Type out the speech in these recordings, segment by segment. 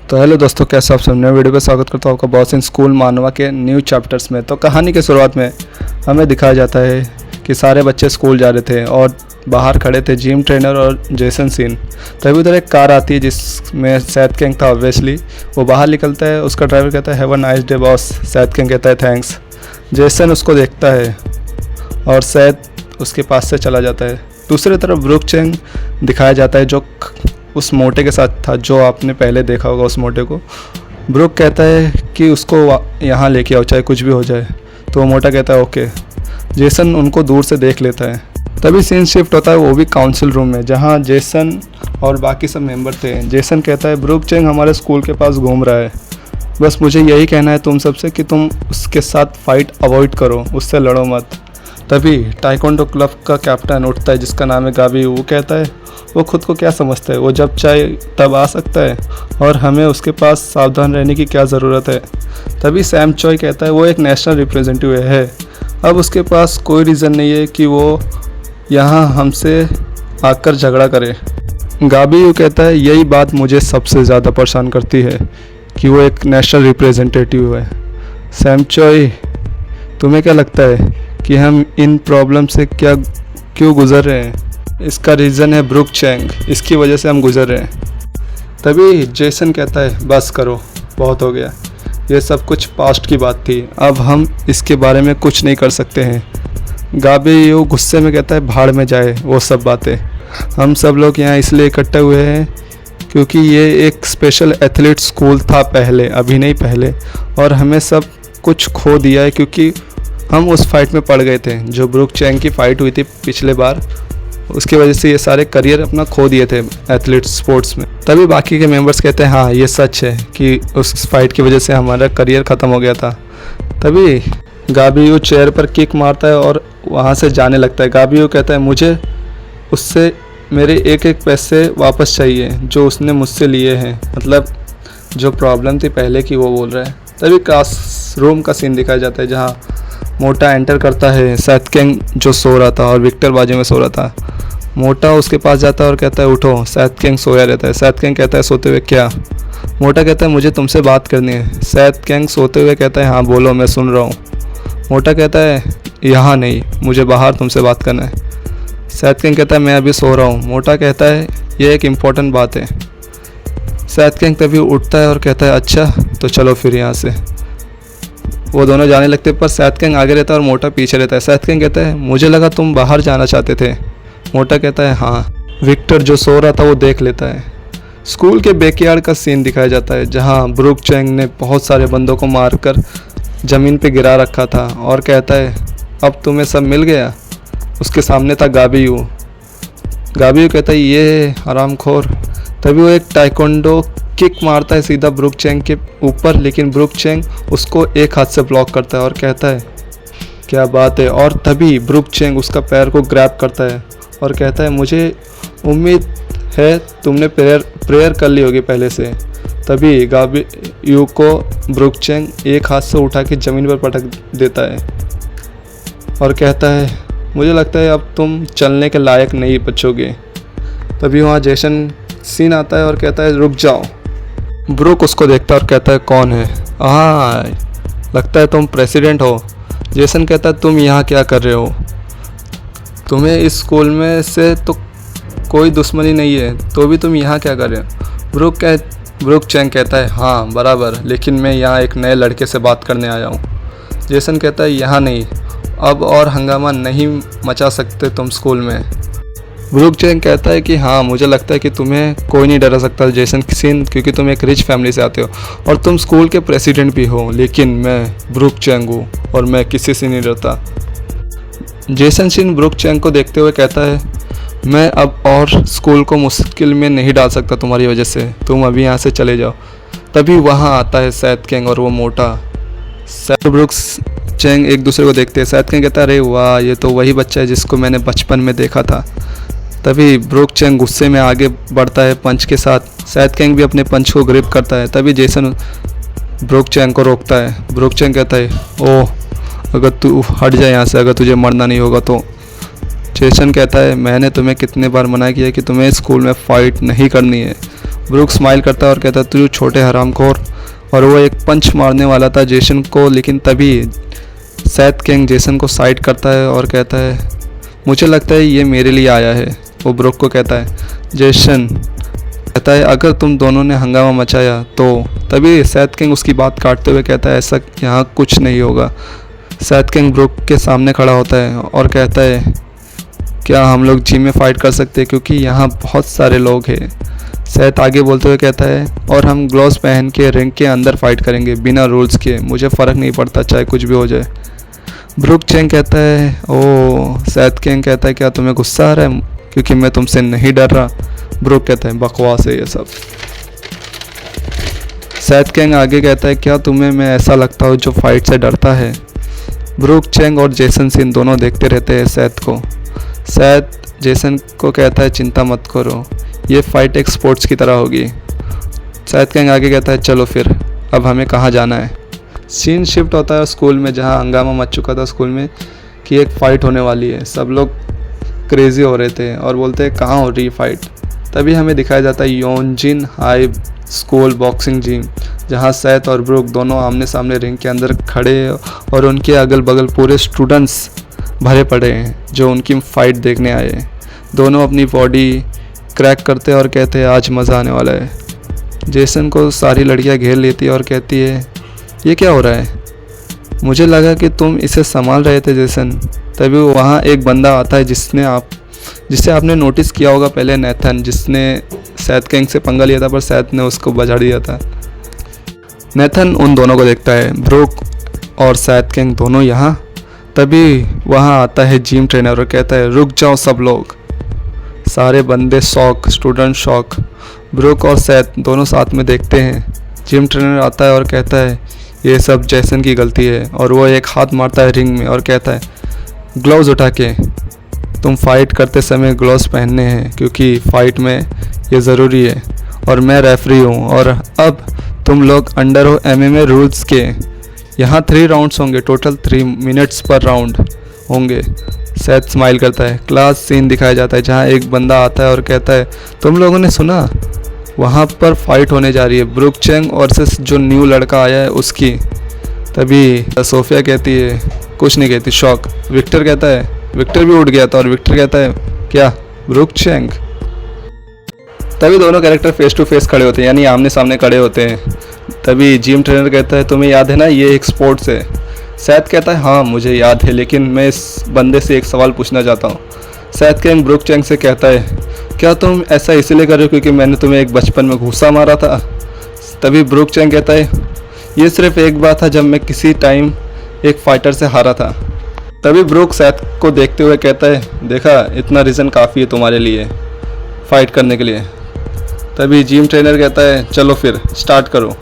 तो हेलो दोस्तों, कैसे आप सब नए वीडियो पे स्वागत करता हूँ आपका बॉस इन स्कूल मानवा के न्यू चैप्टर्स में। तो कहानी के शुरुआत में हमें दिखाया जाता है कि सारे बच्चे स्कूल जा रहे थे और बाहर खड़े थे जिम ट्रेनर और जेसन सीन। तभी उधर एक कार आती है जिसमें सैद कैंग था। ऑब्वियसली वो बाहर निकलता है, उसका ड्राइवर कहता है have a nice day boss. सैद कैंग कहता है थैंक्स। जेसन उसको देखता है और सैद उसके पास से चला जाता है। दूसरी तरफ ब्रुक चैंग दिखाया जाता है जो उस मोटे के साथ था, जो आपने पहले देखा होगा उस मोटे को। ब्रुक कहता है कि उसको यहाँ लेके आओ चाहे कुछ भी हो जाए, तो वो मोटा कहता है ओके। जेसन उनको दूर से देख लेता है। तभी सीन शिफ्ट होता है, वो भी काउंसिल रूम में, जहाँ जेसन और बाकी सब मेंबर थे। जेसन कहता है ब्रुक चैंग हमारे स्कूल के पास घूम रहा है, बस मुझे यही कहना है तुम सबसे कि तुम उसके साथ फाइट अवॉइड करो, उससे लड़ो मत। तभी टाइकोंडो क्लब का कैप्टन उठता है जिसका नाम है गाबी। वो कहता है वो खुद को क्या समझता है, वो जब चाहे तब आ सकता है और हमें उसके पास सावधान रहने की क्या ज़रूरत है। तभी सैम चॉय कहता है वो एक नेशनल रिप्रेजेंटेटिव है, अब उसके पास कोई रीज़न नहीं है कि वो यहाँ हमसे आकर झगड़ा करे। गाबी यू कहता है यही बात मुझे सबसे ज़्यादा परेशान करती है कि वो एक नेशनल रिप्रेजेंटेटिव है। सैम चॉय, तुम्हें क्या लगता है कि हम इन प्रॉब्लम से क्यों गुज़र रहे हैं? इसका रीज़न है ब्रुक चैंग, इसकी वजह से हम गुज़र रहे हैं। तभी जेसन कहता है बस करो, बहुत हो गया, ये सब कुछ पास्ट की बात थी, अब हम इसके बारे में कुछ नहीं कर सकते हैं। गाबी यू गुस्से में कहता है भाड़ में जाए वो सब बातें, हम सब लोग यहाँ इसलिए इकट्ठे हुए हैं क्योंकि ये एक स्पेशल एथलीट स्कूल था पहले, अभी नहीं पहले, और हमें सब कुछ खो दिया है क्योंकि हम उस फाइट में पड़ गए थे, जो ब्रुक चैंग की फ़ाइट हुई थी पिछले बार, उसकी वजह से ये सारे करियर अपना खो दिए थे एथलीट स्पोर्ट्स में। तभी बाकी के मेंबर्स कहते हैं हाँ ये सच है कि उस फाइट की वजह से हमारा करियर ख़त्म हो गया था। तभी गाबियो चेयर पर किक मारता है और वहाँ से जाने लगता है। गाबियो कहता है मुझे उससे मेरे एक एक पैसे वापस चाहिए जो उसने मुझसे लिए हैं, मतलब जो प्रॉब्लम थी पहले की वो बोल रहा है। तभी क्लास रूम का सीन दिखाया जाता है जहाँ मोटा एंटर करता है। सैद कैंग जो सो रहा था और विक्टर बाजू में सो रहा था, मोटा उसके पास जाता है और कहता है उठो। सैद कैंग सोया रहता है। सैद कैंग कहता है सोते हुए क्या? मोटा कहता है मुझे तुमसे बात करनी है। सैद कैंग सोते हुए कहता है हाँ बोलो, मैं सुन रहा हूँ। मोटा कहता है यहाँ नहीं, मुझे बाहर तुमसे बात करना है। सैद कैंग कहता है मैं अभी सो रहा हूँ। मोटा कहता है ये एक इम्पॉर्टेंट बात है। सैद कैंग तभी उठता है और कहता है अच्छा तो चलो फिर यहाँ से। वो दोनों जाने लगते पर सैद कैंग आगे रहता है और मोटा पीछे रहता है। सैद कैंग कहता है मुझे लगा तुम बाहर जाना चाहते थे। मोटा कहता है हाँ। विक्टर जो सो रहा था वो देख लेता है। स्कूल के बैकयार्ड का सीन दिखाया जाता है जहाँ ब्रुक चैंग ने बहुत सारे बंदों को मारकर ज़मीन पे गिरा रखा था और कहता है अब तुम्हें सब मिल गया। उसके सामने था गाबियू। गाबियू कहता है ये हरामखोर। तभी वो एक टाइकोंडो किक मारता है सीधा ब्रुक चैंग के ऊपर, लेकिन ब्रुक चैंग उसको एक हाथ से ब्लॉक करता है और कहता है क्या बात है। और तभी ब्रुक चैंग उसका पैर को ग्रैब करता है और कहता है मुझे उम्मीद है तुमने प्रेयर कर ली होगी पहले से। तभी गाबियू को ब्रुक चैंग एक हाथ से उठा के ज़मीन पर पटक देता है और कहता है मुझे लगता है अब तुम चलने के लायक नहीं बचोगे। तभी वहाँ जेसन सीन आता है और कहता है रुक जाओ। ब्रुक उसको देखता है और कहता है कौन है? हाँ लगता है तुम प्रेसिडेंट हो। जेसन कहता है तुम यहाँ क्या कर रहे हो? तुम्हें इस स्कूल में से तो कोई दुश्मनी नहीं है, तो भी तुम यहाँ क्या कर रहे हो? ब्रुक चैंग कहता है हाँ बराबर, लेकिन मैं यहाँ एक नए लड़के से बात करने आया हूँ। जेसन कहता है यहाँ नहीं, अब और हंगामा नहीं मचा सकते तुम स्कूल में। ब्रुक चैंग कहता है कि हाँ मुझे लगता है कि तुम्हें कोई नहीं डरा सकता जेसन सीन, क्योंकि तुम एक रिच फैमिली से आते हो और तुम स्कूल के प्रेसिडेंट भी हो, लेकिन मैं ब्रुक चैंग हूँ और मैं किसी से नहीं डरता। जेसन सीन ब्रुक चैंग को देखते हुए कहता है मैं अब और स्कूल को मुश्किल में नहीं डाल सकता तुम्हारी वजह से, तुम अभी यहाँ से चले जाओ। तभी वहाँ आता है सैद कैंग और वो मोटा। सैद ब्रुक चैंग एक दूसरे को देखते हैं। सैद कैंग कहता है अरे वाह ये तो वही बच्चा है जिसको मैंने बचपन में देखा था। तभी ब्रुक चैंग गुस्से में आगे बढ़ता है पंच के साथ। सैद कैंग भी अपने पंच को ग्रिप करता है। तभी जेसन ब्रुक चैंग को रोकता है। ब्रुक चैंग कहता है ओह अगर तू हट जाए यहाँ से, अगर तुझे मरना नहीं होगा तो। जेसन कहता है मैंने तुम्हें कितने बार मना किया कि तुम्हें स्कूल में फ़ाइट नहीं करनी है ब्रूक स्माइल करता है और कहता है तू छोटे हरामखोर। और वो एक पंच मारने वाला था जेसन को, लेकिन तभी सैथ किंग जेसन को साइड करता है और कहता है मुझे लगता है ये मेरे लिए आया है। वो ब्रूक को कहता है। जेसन कहता है अगर तुम दोनों ने हंगामा मचाया तो। तभी सैथ किंग उसकी बात काटते हुए कहता है ऐसा यहाँ कुछ नहीं होगा। सैथ किंग ब्रूक के सामने खड़ा होता है और कहता है क्या हम लोग जिम में फ़ाइट कर सकते हैं, क्योंकि यहाँ बहुत सारे लोग हैं। सैथ आगे बोलते हुए कहता है और हम ग्लव्स पहन के रिंग के अंदर फाइट करेंगे बिना रूल्स के, मुझे फ़र्क नहीं पड़ता चाहे कुछ भी हो जाए। ब्रूक चैंग कहता है ओ। सैथ किंग कहता है क्या तुम्हें गुस्सा आ रहा है क्योंकि मैं तुमसे नहीं डर रहा। ब्रूक कहता है बकवास है ये सब। सैथ किंग आगे कहता है क्या तुम्हें मैं ऐसा लगता हूँ जो फाइट से डरता है। ब्रूक चैंग और जेसन सिन दोनों देखते रहते हैं सैथ को। सैथ जेसन को कहता है चिंता मत करो, ये फाइट एक स्पोर्ट्स की तरह होगी। सैथ किंग आगे कहता है चलो फिर अब हमें कहाँ जाना है। सीन शिफ्ट होता है स्कूल में, जहाँ हंगामा मच चुका था स्कूल में कि एक फ़ाइट होने वाली है। सब लोग क्रेज़ी हो रहे थे और बोलते हैं कहाँ हो रही फाइट। तभी हमें दिखाया जाता है योनजिन हाई स्कूल बॉक्सिंग जिम, जहाँ सैथ और ब्रूक दोनों आमने सामने रिंग के अंदर खड़े और उनके अगल बगल पूरे स्टूडेंट्स भरे पड़े हैं जो उनकी फ़ाइट देखने आए हैं। दोनों अपनी बॉडी क्रैक करते हैं और कहते हैं आज मज़ा आने वाला है। जेसन को सारी लड़कियां घेर लेती है और कहती है ये क्या हो रहा है, मुझे लगा कि तुम इसे संभाल रहे थे जेसन। तभी वहाँ एक बंदा आता है जिससे आपने नोटिस किया होगा पहले, नेथन, जिसने सैथ किंग से पंगा लिया था पर सैथ ने उसको बजा दिया था। नेथन उन दोनों को देखता है, ब्रूक और सैथ किंग दोनों यहाँ। तभी वहाँ आता है जिम ट्रेनर और कहता है रुक जाओ सब लोग। सारे बंदे शॉक, स्टूडेंट शॉक। ब्रूक और सैथ दोनों साथ में देखते हैं। जिम ट्रेनर आता है और कहता है ये सब जेसन की गलती है, और वो एक हाथ मारता है रिंग में और कहता है ग्लव्स उठा के, तुम फाइट करते समय ग्लव्स पहनने हैं क्योंकि फ़ाइट में ये ज़रूरी है, और मैं रेफरी हूँ और अब तुम लोग अंडर हो MMA रूल्स के। यहाँ 3 राउंड्स होंगे, टोटल 3 मिनट्स पर राउंड होंगे। सैथ स्माइल करता है। क्लास सीन दिखाया जाता है जहाँ एक बंदा आता है और कहता है तुम लोगों ने सुना वहाँ पर फाइट होने जा रही है ब्रूक चैंग और से जो न्यू लड़का आया है उसकी। तभी सोफिया कहती है, कुछ नहीं कहती, शॉक। विक्टर कहता है, विक्टर भी उठ गया था और विक्टर कहता है क्या ब्रूक चैंग। तभी दोनों कैरेक्टर फेस टू फेस खड़े होते हैं, यानी आमने सामने खड़े होते हैं। तभी जिम ट्रेनर कहता है तुम्हें याद है ना ये एक स्पोर्ट्स है। सैथ कहता है हाँ मुझे याद है, लेकिन मैं इस बंदे से एक सवाल पूछना चाहता हूँ। सैथ किंग ब्रूक चैंग से कहता है क्या तुम ऐसा इसलिए कर रहे हो क्योंकि मैंने तुम्हें एक बचपन में घूसा मारा था। तभी ब्रूक चैंग कहता है ये सिर्फ एक बार था जब मैं किसी टाइम एक फाइटर से हारा था। तभी ब्रूक सैथ को देखते हुए कहता है देखा इतना रीज़न काफ़ी है तुम्हारे लिए फ़ाइट करने के लिए। तभी जिम ट्रेनर कहता है चलो फिर स्टार्ट करो।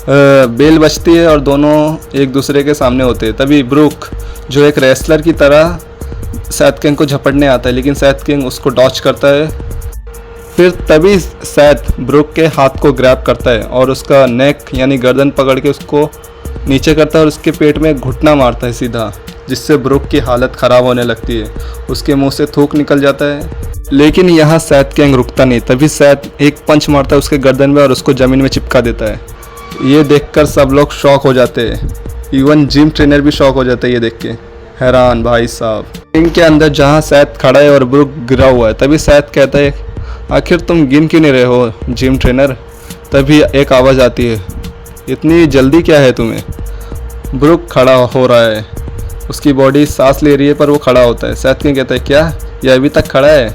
बेल बजती है और दोनों एक दूसरे के सामने होते हैं। तभी ब्रूक जो एक रेसलर की तरह सैथ किंग को झपटने आता है, लेकिन सैथ किंग उसको डॉच करता है। फिर तभी सैथ ब्रूक के हाथ को ग्रैब करता है और उसका नेक यानी गर्दन पकड़ के उसको नीचे करता है और उसके पेट में घुटना मारता है सीधा, जिससे ब्रूक की हालत ख़राब होने लगती है। उसके मुंह से थूक निकल जाता है, लेकिन यहाँ सैथ किंग रुकता नहीं। तभी सैथ एक पंच मारता है उसके गर्दन में और उसको ज़मीन में चिपका देता है। ये देखकर सब लोग शॉक हो जाते हैं, इवन जिम ट्रेनर भी शॉक हो जाता है ये देख के, हैरान भाई साहब। रिंग के अंदर जहाँ सैथ खड़ा है और ब्रूक गिरा हुआ है, तभी सैथ कहता है आखिर तुम गिन क्यों नहीं रहे हो जिम ट्रेनर। तभी एक आवाज़ आती है इतनी जल्दी क्या है तुम्हें। ब्रूक खड़ा हो रहा है, उसकी बॉडी सांस ले रही है पर वो खड़ा होता है। सैथ किंग कहता है क्या ये अभी तक खड़ा है।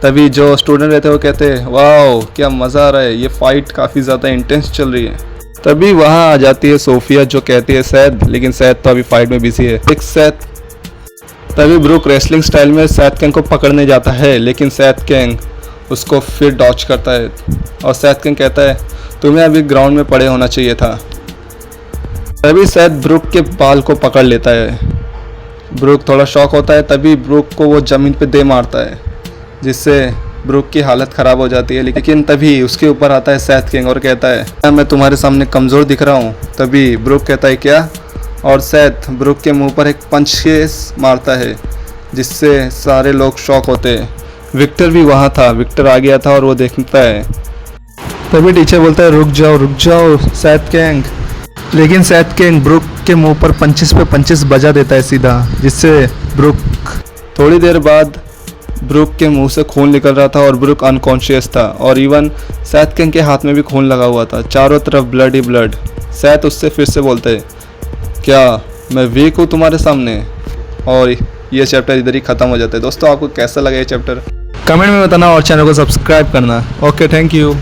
तभी जो स्टूडेंट रहते हैं वो कहते हैं वाओ क्या मज़ा आ रहा है, ये फाइट काफ़ी ज़्यादा इंटेंस चल रही है। तभी वहाँ आ जाती है सोफिया जो कहती है सैथ, लेकिन सैथ तो अभी फाइट में बिजी है। एक सैथ तभी ब्रूक रेसलिंग स्टाइल में सैथ किंग को पकड़ने जाता है, लेकिन सैथ किंग उसको फिर डॉच करता है और सैथ किंग कहता है तुम्हें अभी ग्राउंड में पड़े होना चाहिए था। तभी सैथ ब्रूक के बाल को पकड़ लेता है। ब्रूक थोड़ा शॉक होता है, तभी ब्रूक को वो ज़मीन पे दे मारता है जिससे ब्रूक की हालत ख़राब हो जाती है। लेकिन तभी उसके ऊपर आता है सैथ किंग और कहता है मैं तुम्हारे सामने कमज़ोर दिख रहा हूँ। तभी ब्रूक कहता है क्या, और सैथ ब्रूक के मुंह पर एक पंच मारता है जिससे सारे लोग शॉक होते हैं। विक्टर भी वहाँ था, विक्टर आ गया था और वो देखता है तभी टीचर बोलता है रुक जाओ सैथ कैंग। लेकिन सैथ कैंग ब्रुक के मुंह पर 25 पे 25 बजा देता है सीधा, जिससे ब्रुक, थोड़ी देर बाद ब्रुक के मुंह से खून निकल रहा था और ब्रुक अनकॉन्शियस था और इवन सैथ कैंग के हाथ में भी खून लगा हुआ था, चारों तरफ ब्लड ही ब्लड। सैथ उससे फिर से बोलते हैं, क्या मैं वीक हूँ तुम्हारे सामने? और ये चैप्टर इधर ही ख़त्म हो जाता है। दोस्तों आपको कैसा लगा ये चैप्टर कमेंट में बताना और चैनल को सब्सक्राइब करना। Okay, thank you.